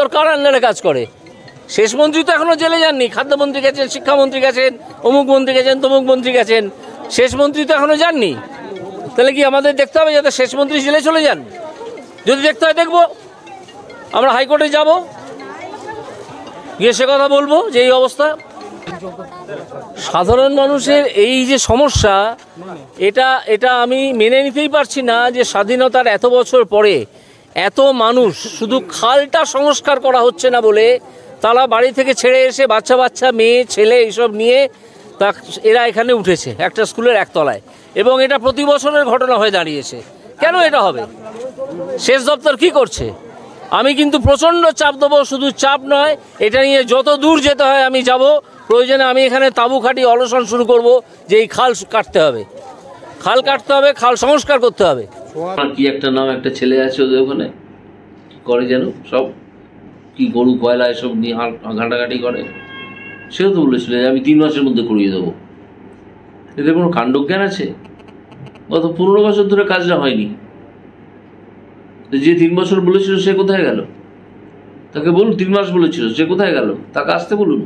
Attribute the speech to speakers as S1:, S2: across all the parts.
S1: দপ্তর কার আন্ডারে কাজ করে? শেষ মন্ত্রী তো এখনও জেলে যাননি। খাদ্যমন্ত্রী গেছেন, শিক্ষামন্ত্রী গেছেন, অমুক মন্ত্রী গেছেন, তমুক মন্ত্রী গেছেন, শেষ মন্ত্রী তো এখনও যাননি। তাহলে কি আমাদের দেখতে হবে যাতে শেষ মন্ত্রী জেলে চলে যান? যদি দেখতে হয় দেখব, আমরা হাইকোর্টে যাব, গিয়ে সে কথা বলবো যে এই অবস্থা। সাধারণ মানুষের এই যে সমস্যা, এটা আমি মেনে নিতেই পারছি না যে স্বাধীনতার এত বছর পরে এত মানুষ, শুধু খালটা সংস্কার করা হচ্ছে না বলে তারা বাড়ি থেকে ছেড়ে এসে বাচ্চা বাচ্চা মেয়ে ছেলে এইসব নিয়ে এরা এখানে উঠেছে একটা স্কুলের একতলায়, এবং এটা প্রতি বছরের ঘটনা হয়ে দাঁড়িয়েছে। কেন এটা হবে? সেচ দপ্তর কি করছে? আমি কিন্তু প্রচণ্ড চাপ দেবো, শুধু চাপ নয়, এটা নিয়ে যত দূর যেতে হয় আমি যাব। প্রয়োজনে আমি এখানে তাঁবু খাটিয়ে অনশন শুরু করব যে এই খাল কাটতে হবে, খাল কাটতে হবে, খাল সংস্কার করতে হবে। কি একটা নাম, একটা ছেলে আছে ওদের ওখানে, করে যেন সব কি গরু কয়লা এসব নিয়ে ঘাঁটাঘাঁটি করে, সেও তো বলেছিল যে আমি 3 মাসের মধ্যে করিয়ে দেবো। এদের কোনো কাণ্ডজ্ঞান আছে? গত 15 বছর ধরে কাজটা হয়নি। যে 3 বছর বলেছিল সে কোথায় গেল? তাকে বলুন 3 মাস বলেছিল, সে কোথায় গেল? তাকে আসতে বলুন।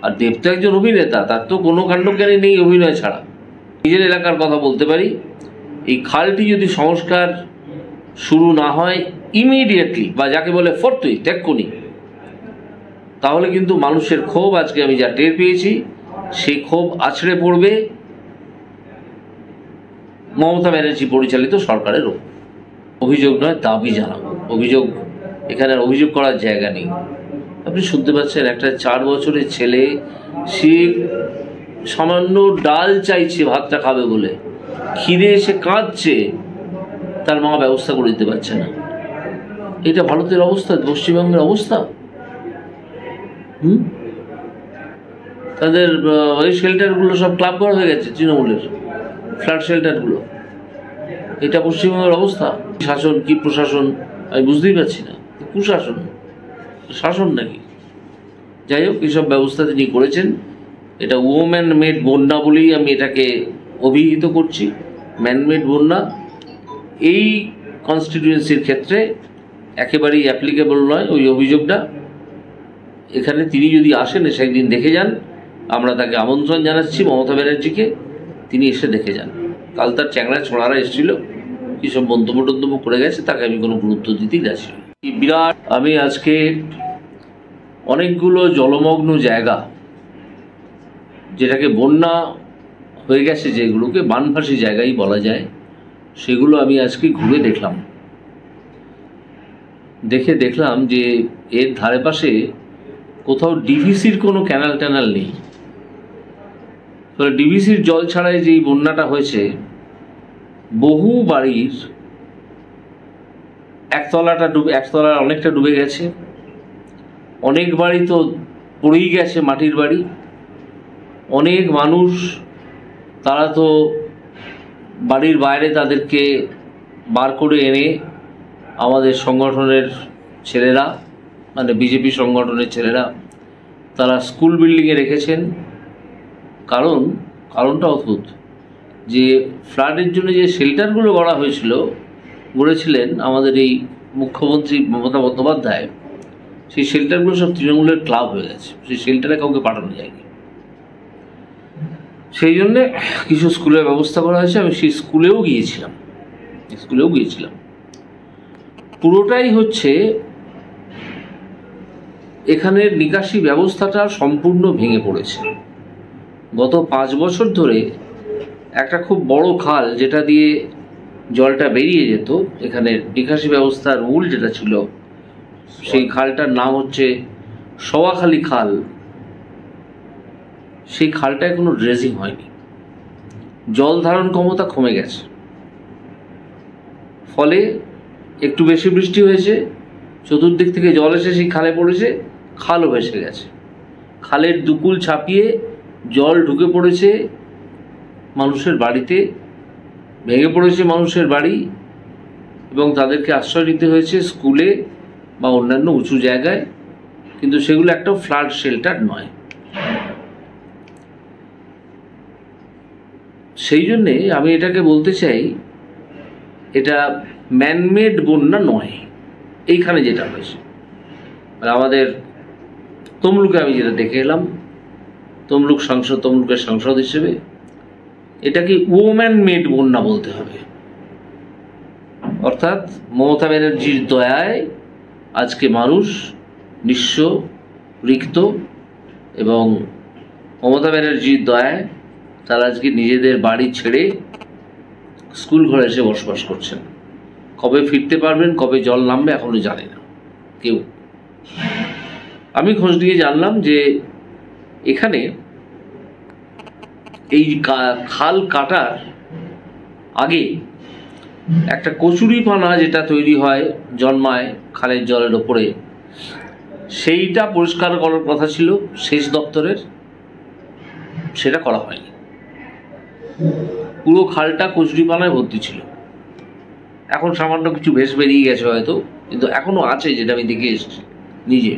S1: আর দেব তো একজন অভিনেতা, তার তো কোনো কাণ্ডজ্ঞানই নেই অভিনয় ছাড়া। নিজের এলাকার কথা বলতে পারি, এই খালটি যদি সংস্কার শুরু না হয় ইমিডিয়েটলি, বা যাকে বলে ফোর্থুইট এক্ষুনি, তাহলে কিন্তু মানুষের ক্ষোভ, আজকে আমি যা টের পেয়েছি, সেই ক্ষোভ আছড়ে পড়বে মমতা ব্যানার্জি পরিচালিত সরকারের ওপর। অভিযোগ নয়, দাবি জানাবো। অভিযোগ, এখানে আর অভিযোগ করার জায়গা নেই। আপনি শুনতে পাচ্ছেন একটা 4 বছরের ছেলে, সে সামান্য ডাল চাইছে ভাতটা খাবে বলে, খিদে এসে কাঁদছে, তার মা ব্যবস্থা করে দিতে পারছে না। এটা ভারতের অবস্থা, পশ্চিমবঙ্গের অবস্থা। তাদের ওই শেল্টারগুলো সব ক্লাব করা হয়ে গেছে তৃণমূলের, ফ্ল্যাট শেল্টারগুলো। এটা পশ্চিমবঙ্গের অবস্থা। শাসন কি প্রশাসন আমি বুঝতেই পারছি না। কুশাসন, শাসন নাকি? যাই হোক, এইসব ব্যবস্থা তিনি করেছেন। এটা ওম্যান মেড বন্যা বলেই আমি এটাকে অভিহিত করছি। ম্যানমেড বন্যা এই কনস্টিটিউয়েন্সির ক্ষেত্রে একেবারেই অ্যাপ্লিকেবল নয় ওই অভিযোগটা। এখানে তিনি যদি আসেন, এসে একদিন দেখে যান, আমরা তাকে আমন্ত্রণ জানাচ্ছি মমতা ব্যানার্জিকে, তিনি এসে দেখে যান। কাল তার চ্যাংড়া ছোড়ারা এসেছিল, কী সব মন্তব্য টন্তব্য করে গেছে, তাকে আমি কোনো গুরুত্ব দিতেই যাচ্ছি। বিরাট, আমি আজকে অনেকগুলো জলমগ্ন জায়গা, যেটাকে বন্যা হয়ে গেছে, যেগুলোকে বানভাসী জায়গায় বলা যায়, সেগুলো আমি আজকে ঘুরে দেখলাম। দেখলাম যে এর ধারে পাশে কোথাও ডিভিসির কোনো ক্যানাল ট্যানাল নেই। ফলে ডিভিসির জল ছাড়াই যেই বন্যাটা হয়েছে, বহু বাড়ির একতলা অনেকটা ডুবে গেছে। অনেক বাড়ি তো পড়েই গেছে, মাটির বাড়ি। অনেক মানুষ, তারা তো বাড়ির বাইরে তাদেরকে বার করে এনে আমাদের সংগঠনের ছেলেরা, মানে বিজেপি সংগঠনের ছেলেরা, তারা স্কুল বিল্ডিংয়ে রেখেছেন। কারণটা অদ্ভুত, যে ফ্লাডের জন্য যে শেল্টারগুলো গড়েছিলেন আমাদের এই মুখ্যমন্ত্রী মমতা বন্দ্যোপাধ্যায়, সেই শেল্টারগুলো সব তৃণমূলের ক্লাব হয়ে গেছে। সেই শেল্টারে কাউকে পাঠানো যায়নি। সেই জন্যে কিছু স্কুলের ব্যবস্থা করা হয়েছে। আমি সেই স্কুলেও গিয়েছিলাম। পুরোটাই হচ্ছে এখানের নিকাশি ব্যবস্থাটা সম্পূর্ণ ভেঙে পড়েছে। গত 5 বছর ধরে একটা খুব বড় খাল, যেটা দিয়ে জলটা বেরিয়ে যেত, এখানের নিকাশি ব্যবস্থার মূল যেটা ছিল, সেই খালটার নাম হচ্ছে সওয়াখালী খাল। সেই খালটায় কোনো ড্রেজিং হয়নি। জল ধারণ ক্ষমতা কমে গেছে। ফলে একটু বেশি বৃষ্টি হয়েছে, চতুর্দিক থেকে জল এসে সেই খালে পড়েছে, খালও ভেসে গেছে। খালের দুকুল ছাপিয়ে জল ঢুকে পড়েছে মানুষের বাড়িতে, ভেঙে পড়েছে মানুষের বাড়ি, এবং তাদেরকে আশ্রয় নিতে হয়েছে স্কুলে বা অন্যান্য উঁচু জায়গায়। কিন্তু সেগুলো একটা ফ্লাড শেল্টার নয়। সেই জন্যে আমি এটাকে বলতে চাই, এটা ম্যানমেড বন্যা নয়। এইখানে যেটা হয়েছে মানে আমাদের তমলুকে আমি যেটা দেখে এলাম, তমলুকের সাংসদ হিসেবে, এটাকে ওম্যান মেড বন্যা বলতে হবে। অর্থাৎ মমতা ব্যানার্জির দয়ায় আজকে মানুষ নিঃস্ব, রিক্ত, এবং মমতা ব্যানার্জির দয়ায় তারা আজকে নিজেদের বাড়ি ছেড়ে স্কুল ঘরে এসে বসবাস করছেন। কবে ফিরতে পারবেন, কবে জল নামবে এখনো জানে না কেউ। আমি খোঁজ নিয়ে জানলাম যে এখানে এই খাল কাটার আগে একটা কচুরিপানা যেটা তৈরি হয়, জন্মায় খালের জলের ওপরে, সেইটা পরিষ্কার করার কথা ছিল সেচ দপ্তরের, সেটা করা হয়নি। পুরো খালটা কচুরিপানায় ভর্তি ছিল। এখন সামান্য কিছু ভেস বেরিয়ে গেছে হয়তো, কিন্তু এখনো আছে, যেটা আমি দেখে এসেছি নিজে।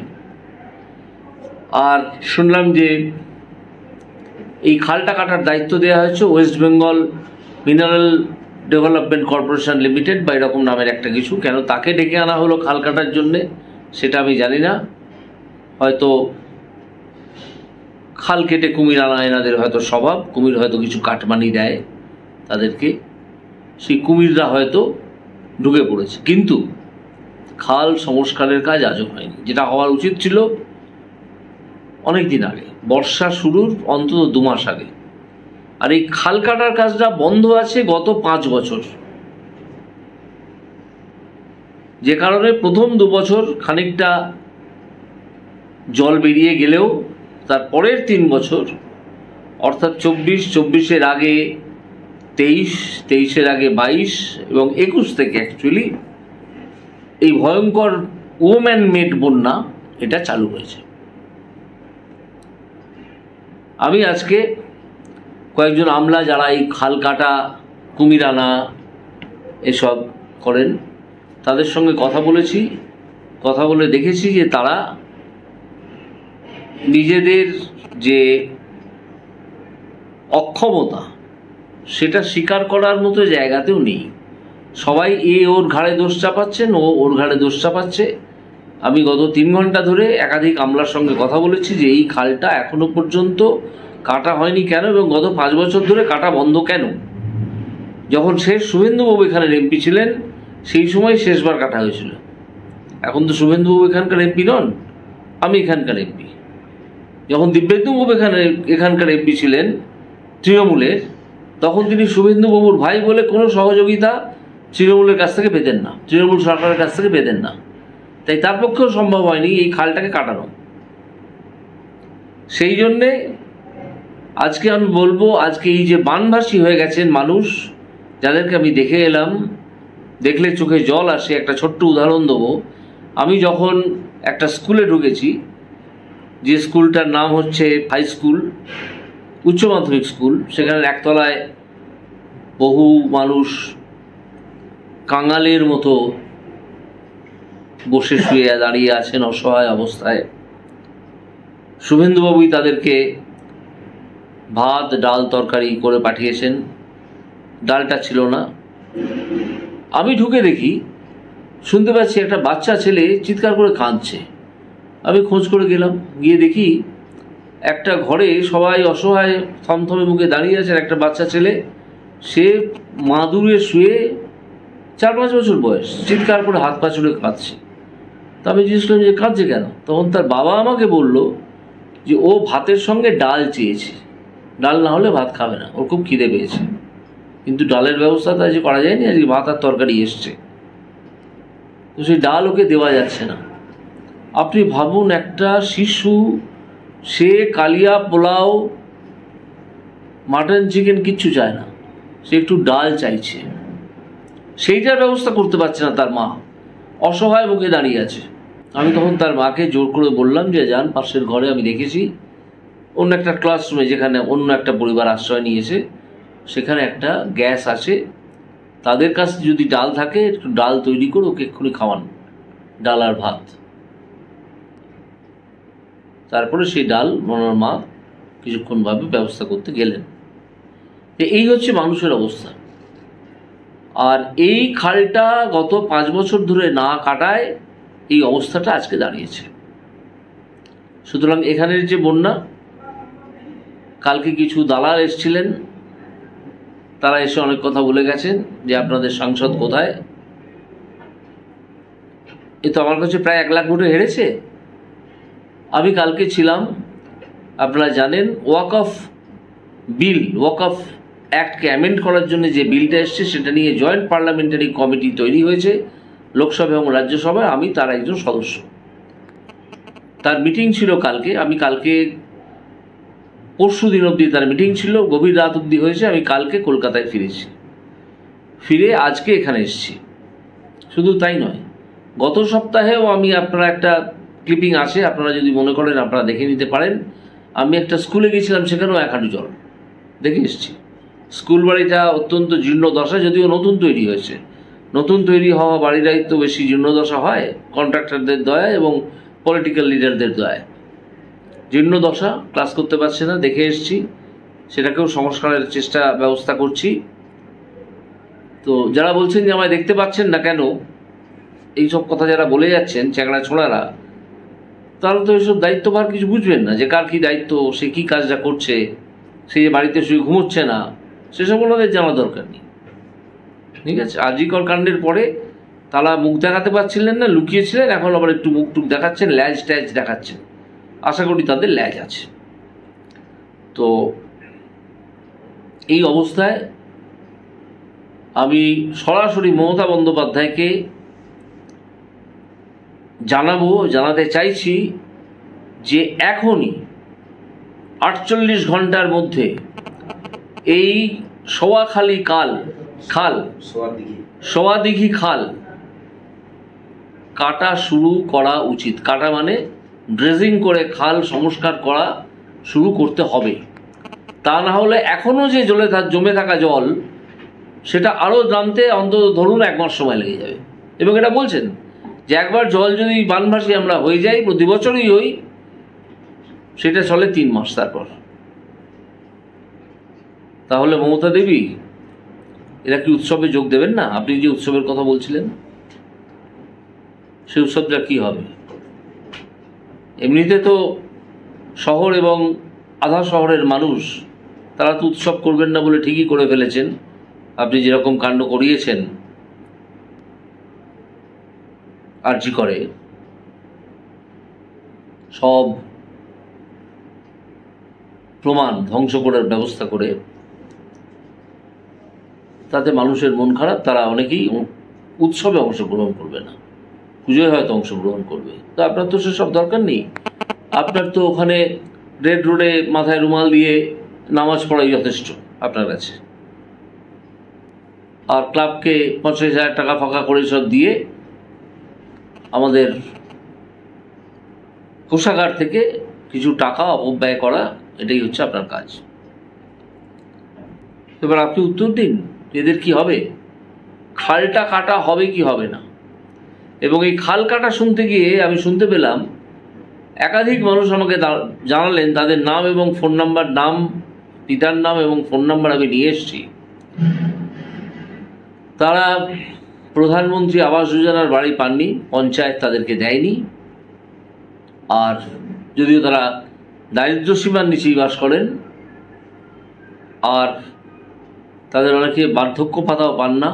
S1: আর শুনলাম যে এই খালটা কাটার দায়িত্ব দেওয়া হয়েছে West Bengal mineral development corporation limited বা এরকম নামের একটা কিছু। কেন তাকে ডেকে আনা হলো খাল কাটার জন্যে সেটা আমি জানি না। হয়তো খাল কেটে কুমির আনা এনাদের হয়তো স্বভাব, কুমির হয়তো কিছু কাটমানি দেয় তাদেরকে, সেই কুমিররা হয়তো ঢুকে পড়েছে। কিন্তু খাল সংস্কারের কাজ আজও হয়নি, যেটা হওয়ার উচিত ছিল অনেক দিন আগে, বর্ষা শুরুর অন্তত 2 মাস আগে। আর এই খাল কাটার কাজটা বন্ধ আছে গত 5 বছর, যে কারণে প্রথম 2 বছর খানিকটা জল বেরিয়ে গেলেও তার পরের 3 বছর, অর্থাৎ 24-24-এর আগে 23, 23-এর আগে 22 এবং 21 থেকে অ্যাকচুয়ালি এই ভয়ঙ্কর ওম্যান মেড বন্যা এটা চালু হয়েছে। আমি আজকে কয়েকজন আমলা যারা এই খাল কাটা, কুমির আনা এসব করেন, তাদের সঙ্গে কথা বলেছি। কথা বলে দেখেছি যে তারা নিজেদের যে অক্ষমতা সেটা স্বীকার করার মতো জায়গাতেও নেই। সবাই ওর ঘাড়ে দোষ চাপাচ্ছেন, ওর ঘাড়ে দোষ চাপাচ্ছে। আমি গত 3 ঘন্টা ধরে একাধিক আমলার সঙ্গে কথা বলেছি যে এই খালটা এখনো পর্যন্ত কাটা হয়নি কেন, এবং গত 5 বছর ধরে কাটা বন্ধ কেন। যখন শেষ শুভেন্দুবাবু এখানের এমপি ছিলেন সেই সময় শেষবার কাটা হয়েছিল। এখন তো শুভেন্দুবাবু এখানকার এমপি নন, আমি এখানকার এমপি। যখন দিব্যেন্দুবাবু এখানকার এমপি ছিলেন তৃণমূলের, তখন তিনি শুভেন্দুবাবুর ভাই বলে কোনো সহযোগিতা তৃণমূলের কাছ থেকে পেতেন না, তৃণমূল সরকারের কাছ থেকে পেতেন না। তাই তার পক্ষেও সম্ভব হয়নি এই খালটাকে কাটানো। সেই জন্যে আজকে আমি বলবো, আজকে এই যে বানভাসী হয়ে গেছেন মানুষ, যাদেরকে আমি দেখে এলাম, দেখলে চোখে জল আসে। একটা ছোট্ট উদাহরণ দেবো। আমি যখন একটা স্কুলে ঢুকেছি, যে স্কুলটার নাম হচ্ছে হাই স্কুল, উচ্চ মাধ্যমিক স্কুল, সেখানে একতলায় বহু মানুষ কাঙালের মতো বসে শুয়ে দাঁড়িয়ে আছেন অসহায় অবস্থায়। শুভেন্দুবাবুই তাদেরকে ভাত, ডাল, তরকারি করে পাঠিয়েছেন। ডালটা ছিল না। আমি ঢুকে দেখি, শুনতে পাচ্ছি একটা বাচ্চা ছেলে চিৎকার করে কাঁদছে। আমি খোঁজ করে গেলাম, গিয়ে দেখি একটা ঘরে সবাই অসহায় থমথমে মুখে দাঁড়িয়ে আছে। একটা বাচ্চা ছেলে, সে মাদুরে শুয়ে 4-5 বছর বয়স, চিৎকার করে হাত পা ছুড়ে কাঁদছে। তা আমি জিজ্ঞেস করলাম যে কাঁদছে কেন? তখন তার বাবা আমাকে বলল যে ও ভাতের সঙ্গে ডাল চেয়েছে, ডাল না হলে ভাত খাবে না, ওর খুব খিদে পেয়েছে, কিন্তু ডালের ব্যবস্থা তো আজ করা যায়নি, আজকে ভাত আর তরকারি এসছে, তো সেই ডাল ওকে দেওয়া যাচ্ছে না। আপনি ভাবুন, একটা শিশু, সে কালিয়া, পোলাও, মাটন, চিকেন কিচ্ছু চায় না, সে একটু ডাল চাইছে, সেইটার ব্যবস্থা করতে পারছে না। তার মা অসহায় মুখে দাঁড়িয়ে আছে। আমি তখন তার মাকে জোর করে বললাম যে যান পাশের ঘরে, আমি দেখেছি অন্য একটা ক্লাসরুমে, যেখানে অন্য একটা পরিবার আশ্রয় নিয়েছে, সেখানে একটা গ্যাস আছে, তাদের কাছে যদি ডাল থাকে একটু ডাল তৈরি করে ওকে এক্ষুনি খাওয়ান, ডাল আর ভাত। তারপরে সেই ডাল ওনার মা কিছুক্ষণভাবে ব্যবস্থা করতে গেলেন। এই হচ্ছে মানুষের অবস্থা। আর এই খালটা গত 5 বছর ধরে না কাটায় এই অবস্থাটা আজকে দাঁড়িয়েছে। সুতরাং এখানের যে বন্যা, কালকে কিছু দালাল এসেছিলেন, তারা এসে অনেক কথা বলে গেছেন যে আপনাদের সাংসদ কোথায়। এ তো আমার কাছে প্রায় 1 লাখ ভোটে হেরেছে। আমি কালকে ছিলাম, আপনারা জানেন, ওয়াকফ অ্যাক্টকে অ্যামেন্ড করার জন্য যে বিলটা এসছে সেটা নিয়ে জয়েন্ট পার্লামেন্টারি কমিটি তৈরি হয়েছে লোকসভা এবং রাজ্যসভায়। আমি তার একজন সদস্য। তার মিটিং ছিল কালকে। আমি কালকে পরশু দিন অবধি তার মিটিং ছিল, গভীর রাত অবধি হয়েছে। আমি কালকে কলকাতায় ফিরেছি, ফিরে আজকে এখানে এসেছি। শুধু তাই নয়, গত সপ্তাহেও আমি, আপনারা একটা ক্লিপিং আছে, আপনারা যদি মনে করেন আপনারা দেখে নিতে পারেন। আমি একটা স্কুলে গেছিলাম, সেখানেও 1 হাঁটু জল দেখে এসেছি। স্কুল বাড়িটা অত্যন্ত জীর্ণদশা, যদিও নতুন তৈরি হয়েছে। নতুন তৈরি হওয়া বাড়িটাই তো বেশি জীর্ণদশা হয় কন্ট্রাক্টরদের দয়ায় এবং পলিটিক্যাল লিডারদের দয়ায়। জীর্ণদশা, ক্লাস করতে পারছে না, দেখে এসেছি। সেটাকেও সংস্কারের ব্যবস্থা করছি। তো যারা বলছেন যে আমায় দেখতে পাচ্ছেন না কেন, এইসব কথা যারা বলে যাচ্ছেন চ্যাংড়া ছোড়ারা, তারা তো এইসব দায়িত্বভার কিছু বুঝবেন না, যে কার কী দায়িত্ব, সে কী কাজটা করছে, সে যে বাড়িতে শুয়ে ঘুমোচ্ছে না, সেসব ওনাদের জানা দরকার নেই। ঠিক আছে, আজিকর কাণ্ডের পরে তারা মুখ দেখাতে পারছিলেন না, লুকিয়েছিলেন, এখন আবার একটু মুখ টুক দেখাচ্ছেন, ল্যাজ ট্যাজ দেখাচ্ছেন। আশা করি তাদের ল্যাজ আছে। তো এই অবস্থায় আমি সরাসরি মমতা বন্দ্যোপাধ্যায়কে জানাতে চাইছি যে এখনই 48 ঘন্টার মধ্যে এই সোয়াদিঘি খাল কাটা শুরু করা উচিত। কাটা মানে ড্রেজিং করে খাল সংস্কার করা শুরু করতে হবে। তা না হলে এখনও যে জমে থাকা জল, সেটা আরও নামতে অন্তত ধরুন 1 মাস সময় লেগে যাবে। এবং এটা বলছেন যে একবার জল যদি বানভাসী আমরা হয়ে যাই, প্রতি বছরই হই, সেটা চলে 3 মাস। তারপর তাহলে মমতা দেবী এরা কি উৎসবে যোগ দেবেন না? আপনি যে উৎসবের কথা বলছিলেন, সেই উৎসবটা কি হবে? এমনিতে তো শহর এবং আধা শহরের মানুষ, তারা তো উৎসব করবেন না বলে ঠিকই করে ফেলেছেন। আপনি যেরকম কাণ্ড করিয়েছেন আরজি করে, সব প্রমাণ ধ্বংস করার ব্যবস্থা করে, তাতে মানুষের মন খারাপ। তারা অনেকেই উৎসবে অংশগ্রহণ করবে না, পুজোয় হয়তো অংশগ্রহণ করবে। তো আপনার তো সেসব দরকার নেই। আপনার তো ওখানে রেড রোডে মাথায় রুমাল দিয়ে নামাজ পড়াই যথেষ্ট আপনার কাছে। আর ক্লাবকে 50,000 টাকা ফাঁকা করে সব দিয়ে আমাদের কোষাগার থেকে কিছু টাকা অপব্যয় করা, এটাই হচ্ছে আপনার কাজ। এবার আপনি উত্তর দিন, এদের কি হবে? খালটা কাটা হবে কি হবে না? এবং এই খাল কাটা শুনতে গিয়ে আমি শুনতে পেলাম, একাধিক মানুষ আমাকে জানালেন তাদের নাম এবং ফোন নাম্বার, পিতার নাম এবং ফোন নাম্বার আমি নিয়ে এসেছি। তারা প্রধানমন্ত্রী আবাস যোজনার বাড়ি পাননি, পঞ্চায়েত তাদেরকে দেয়নি। আর যদিও তারা দারিদ্র্যসীমার নিচেই বাস করেন, আর তাদের অনেকে বার্ধক্য ভাতাও পান না,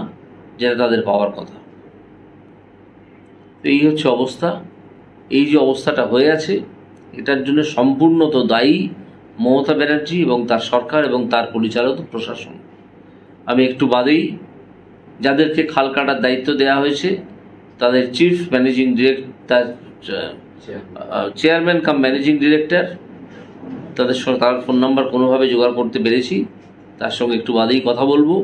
S1: যেটা তাদের পাওয়ার কথা। এই হচ্ছে অবস্থা। এই যে অবস্থাটা হয়ে আছে, এটার জন্য সম্পূর্ণত দায়ী মমতা ব্যানার্জি এবং তার সরকার এবং তার পরিচালিত প্রশাসন। আমি একটু বাদেই যাদেরকে খাল কাটার দায়িত্ব দেওয়া হয়েছে, তাদের চিফ ম্যানেজিং ডিরেক্টর, চেয়ারম্যান কাম ম্যানেজিং ডিরেক্টর, তার ফোন নাম্বার কোনোভাবে জোগাড় করতে পেরেছি, তার সঙ্গে একটু বাদেই কথা বলবো।